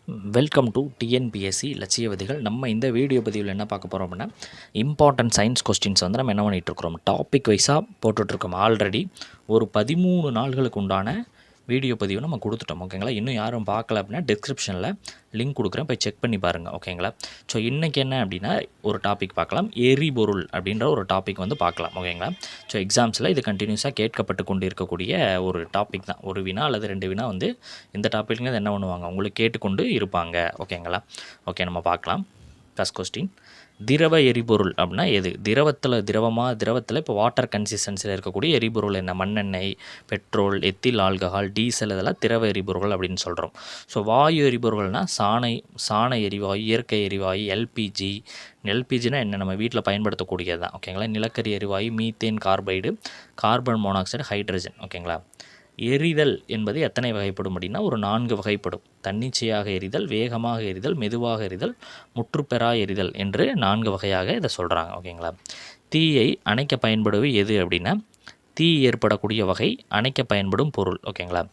Welcome to TNPSC லட்சிய விதிகள். நம்ம இந்த வீடியோ பதிவில் என்ன பார்க்க போகிறோம் அப்படின்னா, இம்பார்ட்டன்ட் சயின்ஸ் கொஸ்டின்ஸ் வந்து நம்ம என்ன பண்ணிகிட்ருக்கிறோம், டாபிக் வைஸாக போட்டுட்ருக்கோம். ஆல்ரெடி ஒரு 13 நாள்களுக்கு உண்டான வீடியோ பதிவு நம்ம கொடுத்துட்டோம். ஓகேங்களா? இன்னும் யாரும் பார்க்கல அப்படின்னா டிஸ்கிரிப்ஷனில் லிங்க் கொடுக்குறேன், போய் செக் பண்ணி பாருங்கள். ஓகேங்களா? ஸோ இன்றைக்கி என்ன அப்படின்னா ஒரு டாபிக் பார்க்கலாம், எரிபொருள் அப்படின்ற ஒரு டாபிக் வந்து பார்க்கலாம். ஓகேங்களா? ஸோ எக்ஸாம்ஸில் இது கண்டினியூஸாக கேட்கப்பட்டு கொண்டு இருக்கக்கூடிய ஒரு டாபிக் தான். ஒரு வினா அல்லது 2 வினா வந்து இந்த டாப்பிக்லேருந்து என்ன பண்ணுவாங்க, உங்களுக்கு கேட்டுக்கொண்டு இருப்பாங்க. ஓகேங்களா? ஓகே, நம்ம பார்க்கலாம். ஃபர்ஸ்ட் கொஸ்டின், திரவ எரிபொருள் அப்படின்னா எது? திரவத்தில் இப்போ வாட்டர் கன்சிஸ்டன்சியில் இருக்கக்கூடிய எரிபொருள் என்ன? மண்ணெண்ணெய், பெட்ரோல், எத்தில் ஆல்கஹால், டீசல், இதெல்லாம் திரவ எரிபொருள்கள் அப்படின்னு சொல்கிறோம். ஸோ வாயு எரிபொருள்னால் சாண எரிவாயு, இயற்கை எரிவாயு, எல்பிஜினா என்ன, நம்ம வீட்டில் பயன்படுத்தக்கூடியது தான். ஓகேங்களா? நிலக்கரி எரிவாயு, methane carbide, carbon monoxide, hydrogen. ஓகேங்களா? எரிதல் என்பது எத்தனை வகைப்படும் அப்படின்னா ஒரு 4 வகைப்படும். தன்னிச்சையாக எரிதல், வேகமாக எரிதல், மெதுவாக எரிதல், முற்றுப்பெறா எரிதல் என்று 4 வகையாக இதை சொல்கிறாங்க. ஓகேங்களா? தீயை அணைக்க பயன்படுவது எது அப்படின்னா, தீ ஏற்படக்கூடிய வகை, அணைக்க பயன்படும் பொருள். ஓகேங்களா?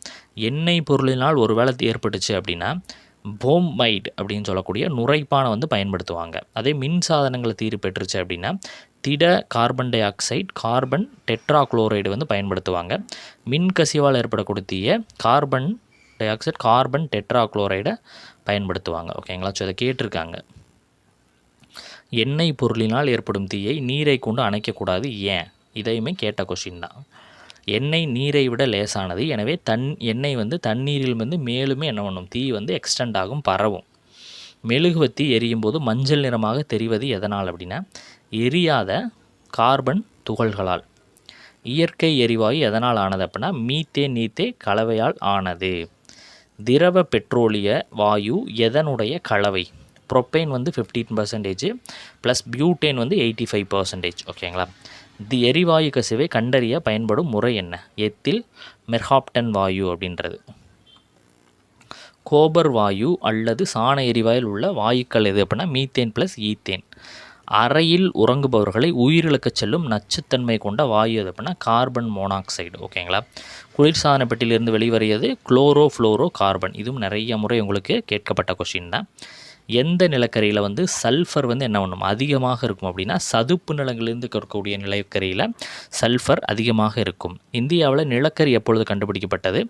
எண்ணெய் பொருளினால் ஒரு வேளை ஏற்பட்டுச்சு அப்படின்னா போமைடு அப்படின்னு சொல்லக்கூடிய நுரைப்பானை வந்து பயன்படுத்துவாங்க. அதே மின் சாதனங்களை தீ பெற்றுச்சு அப்படின்னா திட carbon di oxide, carbon tetrachloride வந்து பயன்படுத்துவாங்க. மின் கசிவால் ஏற்படக்கூடிய கார்பன் டை ஆக்சைடு, கார்பன் டெட்ராக்ளோரைடை பயன்படுத்துவாங்க. ஓகேங்களா? ஸோ இதை கேட்டிருக்காங்க. எண்ணெய் பொருளினால் ஏற்படும் தீயை நீரை கொண்டு அணைக்கக்கூடாது, ஏன்? இதையுமே கேட்ட கொஸ்டின் தான். எண்ணெய் நீரை விட லேசானது, எனவே எண்ணெய் வந்து தண்ணீரில் வந்து மேலுமே என்ன பண்ணும், தீ வந்து எக்ஸ்டெண்ட் ஆகும், பரவும். மெழுகுவத்தி எரியும் போது மஞ்சள் நிறமாக தெரிவது எதனால் அப்படின்னா எரியாத கார்பன் துகள்களால். இயற்கை எரிவாயு எதனால் ஆனது அப்படின்னா நீத்தே கலவையால் ஆனது. திரவ பெட்ரோலிய வாயு எதனுடைய கலவை? ப்ரொப்பைன் வந்து 15% ப்ளஸ் பியூட்டேன் வந்து 85%. ஓகேங்களா? எரிவாயு கசிவை கண்டறிய பயன்படும் முறை என்ன? எத்தில் மெர்ஹாப்டன் வாயு அப்படின்றது. கோபர் வாயு அல்லது சாண எரிவாயில் உள்ள வாயுக்கள் எது அப்படின்னா மீத்தேன் ப்ளஸ் ஈத்தேன். அறையில் உறங்குபவர்களை உயிரிழக்கச் செல்லும் நச்சுத்தன்மை கொண்ட வாயு எது அப்படின்னா கார்பன் மோனாக்சைடு. ஓகேங்களா? குளிர்சாதன பெட்டியிலிருந்து வெளிவரியது குளோரோஃப்ளோரோ கார்பன். இதுவும் நிறைய முறை உங்களுக்கு கேட்கப்பட்ட கொஸ்டின் தான். எந்த நிலக்கரியில் வந்து சல்ஃபர் வந்து என்ன பண்ணும், அதிகமாக இருக்கும் அப்படின்னா சதுப்பு நிலங்களிலிருந்து இருக்கக்கூடிய நிலக்கரியில் சல்ஃபர் அதிகமாக இருக்கும். இந்தியாவில் நிலக்கரி எப்பொழுது கண்டுபிடிக்கப்பட்டது?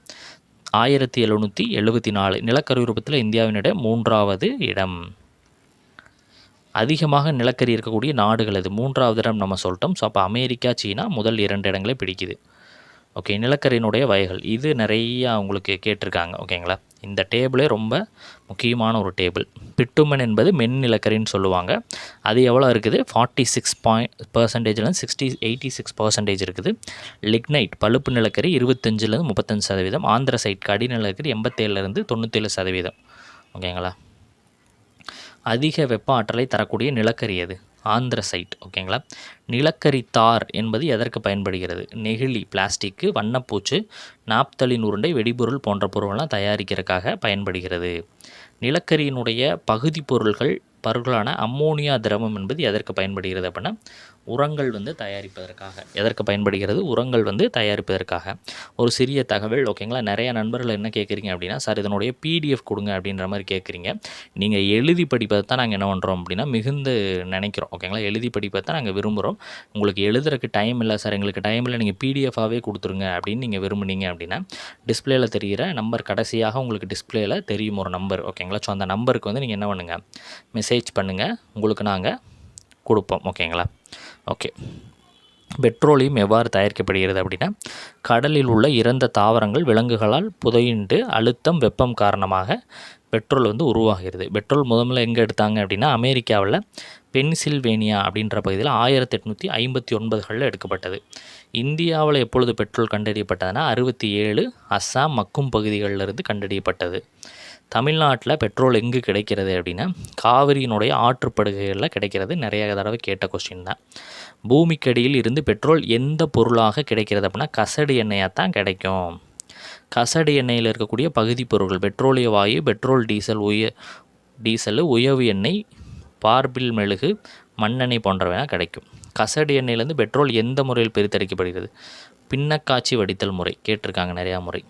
1774. நிலக்கரி உற்பத்தியில் இந்தியாவினிட 3வது இடம். அதிகமாக நிலக்கரி இருக்கக்கூடிய நாடுகள் அது 3வது இடம் நம்ம சொல்லிட்டோம். ஸோ அப்போ அமெரிக்கா, சீனா முதல் 2 இடங்களே பிடிக்குது. ஓகே, நிலக்கரியினுடைய வகைகள் இது நிறையா உங்களுக்கு கேட்டிருக்காங்க. ஓகேங்களா? இந்த டேபிளே ரொம்ப முக்கியமான ஒரு டேபிள். பிட்டுமன் என்பது மென் நிலக்கரின்னு சொல்லுவாங்க. அது எவ்வளோ இருக்குது? 46% 86% இருக்குது. லிக்னைட் பழுப்பு நிலக்கரி 25% 35%. ஆந்திரசைட் கடி நிலக்கரி 87% 97%. ஓகேங்களா? அதிக வெப்ப ஆற்றலை தரக்கூடிய நிலக்கரி எது? ஆந்திரசைட். ஓகேங்களா? நிலக்கரி தார் என்பது எதற்கு பயன்படுகிறது? நெகிழி, பிளாஸ்டிக்கு, வண்ணப்பூச்சு, நாப்தலின் உருண்டை, வெடிபொருள் போன்ற பொருள்கள்லாம் தயாரிக்கிறதுக்காக பயன்படுகிறது. நிலக்கரியினுடைய பகுதி பொருள்களான அம்மோனியா திரவம் என்பது எதற்கு பயன்படுகிறது அப்படின்னா உரங்கள் வந்து தயாரிப்பதற்காக. எதற்கு பயன்படுகிறது? உரங்கள் வந்து தயாரிப்பதற்காக. ஒரு சிறிய தகவல். ஓகேங்களா? நிறைய நண்பர்கள் என்ன கேட்குறீங்க அப்படின்னா, சார் இதனுடைய பிடிஎஃப் கொடுங்க அப்படின்ற மாதிரி கேட்குறீங்க. நீங்கள் எழுதி படிப்பதை தான் நாங்கள் என்ன பண்ணுறோம் அப்படின்னா மிகுந்து நினைக்கிறோம். ஓகேங்களா? எழுதி படிப்பதை தான் நாங்கள் விரும்புகிறோம். உங்களுக்கு எழுதுறதுக்கு டைம் இல்லை சார், எங்களுக்கு டைம் இல்லை, நீங்கள் பிடிஎஃபாகவே கொடுத்துருங்க அப்படின்னு நீங்கள் விரும்புனீங்க அப்படின்னா டிஸ்பிளேயில் தெரிகிற நம்பர், கடைசியாக உங்களுக்கு டிஸ்பிளேயில் தெரியும் ஒரு நம்பர். ஓகேங்களா? ஸோ அந்த நம்பருக்கு வந்து நீங்கள் என்ன பண்ணுங்கள், மெசேஜ் பண்ணுங்கள், உங்களுக்கு நாங்கள் கொடுப்போம். ஓகேங்களா? ஓகே, பெட்ரோலியம் எவ்வாறு தயாரிக்கப்படுகிறது அப்படின்னா கடலில் உள்ள இறந்த தாவரங்கள் விலங்குகளால் புதையிண்டு அழுத்தம், வெப்பம் காரணமாக பெட்ரோல் வந்து உருவாகிறது. பெட்ரோல் முதல்ல எங்கே எடுத்தாங்க அப்படின்னா அமெரிக்காவில் பென்சில்வேனியா அப்படின்ற பகுதியில் 1859 எடுக்கப்பட்டது. இந்தியாவில் எப்பொழுது பெட்ரோல் கண்டறியப்பட்டதுன்னா 67 அஸ்ஸாம் மக்கும் பகுதிகளிலிருந்து கண்டறியப்பட்டது. தமிழ்நாட்டில் பெட்ரோல் எங்கு கிடைக்கிறது அப்படின்னா காவிரியினுடைய ஆற்றுப்படுகைகளில் கிடைக்கிறது. நிறைய தடவை கேட்ட கொஸ்டின் தான். பூமிக்கடியில் இருந்து பெட்ரோல் எந்த பொருளாக கிடைக்கிறது அப்படின்னா கசடு எண்ணெயாக தான் கிடைக்கும். கசடு எண்ணெயில் இருக்கக்கூடிய பகுதி பொருட்கள் பெட்ரோலிய வாயு, பெட்ரோல், டீசல், உயவு எண்ணெய், பார்பில் மெழுகு, மண்ணெண்ணெய் போன்றவையாக கிடைக்கும். கசடு எண்ணெயிலேருந்து பெட்ரோல் எந்த முறையில் பிரித்தெடுக்கப்படுகிறது? பின்னக்காட்சி வடித்தல் முறை கேட்டிருக்காங்க நிறையா முறை.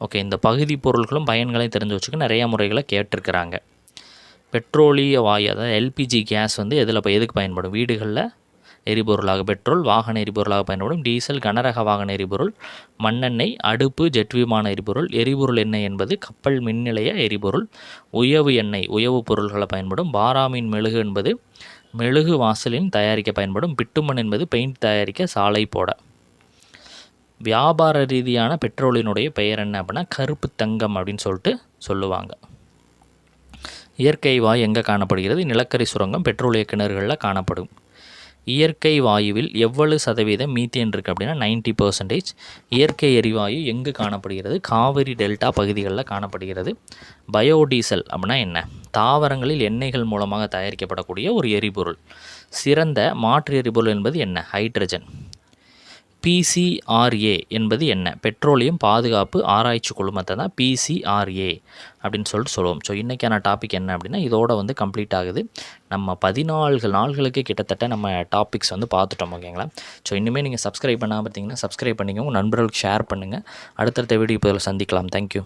ஓகே, இந்த பகுதி பொருள்களும் பயன்களையும் தெரிஞ்சு வச்சுக்க நிறையா முறைகளை கேட்டிருக்கிறாங்க. பெட்ரோலிய வாயு, அதாவது எல்பிஜி கேஸ் வந்து எதுக்கு பயன்படும்? வீடுகளில் எரிபொருளாக பெட்ரோல், வாகன எரிபொருளாக பயன்படும். டீசல் கனரக வாகன எரிபொருள். மண்ணெண்ணெய் அடுப்பு, ஜெட் விமான எரிபொருள். எரிபொருள் எண்ணெய் என்பது கப்பல் மின் நிலைய எரிபொருள். உயவு எண்ணெய் உயவு பொருள்களை பயன்படும். பாராமீன் மெழுகு என்பது மெழுகு வாசலின் தயாரிக்க பயன்படும். பிட்டுமன் என்பது பெயிண்ட் தயாரிக்க சாலை போட. வியாபார ரீதியான பெட்ரோலினுடைய பெயர் என்ன அப்படின்னா கருப்பு தங்கம் அப்படின்னு சொல்லிட்டு சொல்லுவாங்க. இயற்கை வாயு எங்கே காணப்படுகிறது? நிலக்கரி சுரங்கம், பெட்ரோலிய கிணறுகளில் காணப்படும். இயற்கை வாயுவில் எவ்வளவு சதவீதம் மீத்தேன் இருக்குது அப்படின்னா 90%. இயற்கை எரிவாயு எங்கு காணப்படுகிறது? காவிரி டெல்டா பகுதிகளில் காணப்படுகிறது. பயோடீசல் அப்படின்னா என்ன? தாவரங்களில் எண்ணெய்கள் மூலமாக தயாரிக்கப்படக்கூடிய ஒரு எரிபொருள். சிறந்த மாற்று எரிபொருள் என்பது என்ன? ஹைட்ரஜன். PCRA என்பது என்ன? பெட்ரோலியம் பாதுகாப்பு ஆராய்ச்சி குழுமத்தை தான் PCRA அப்படின்னு சொல்லிட்டு சொல்லுவோம். ஸோ இன்றைக்கான டாபிக் என்ன அப்படின்னா இதோட வந்து கம்ப்ளீட் ஆகுது. நம்ம 14 நாள்களுக்கு கிட்டத்தட்ட நம்ம டாபிக்ஸ் வந்து பார்த்துட்டோம். ஓகேங்களா? ஸோ இன்னுமே நீங்கள் சப்ஸ்கிரைப் பண்ணாமல் பார்த்தீங்கன்னா சப்ஸ்கிரைப் பண்ணிக்கோங்க, உங்கள் நண்பர்களுக்கு ஷேர் பண்ணுங்கள். அடுத்தடுத்த வீடியோ சந்திக்கலாம். தேங்க்யூ.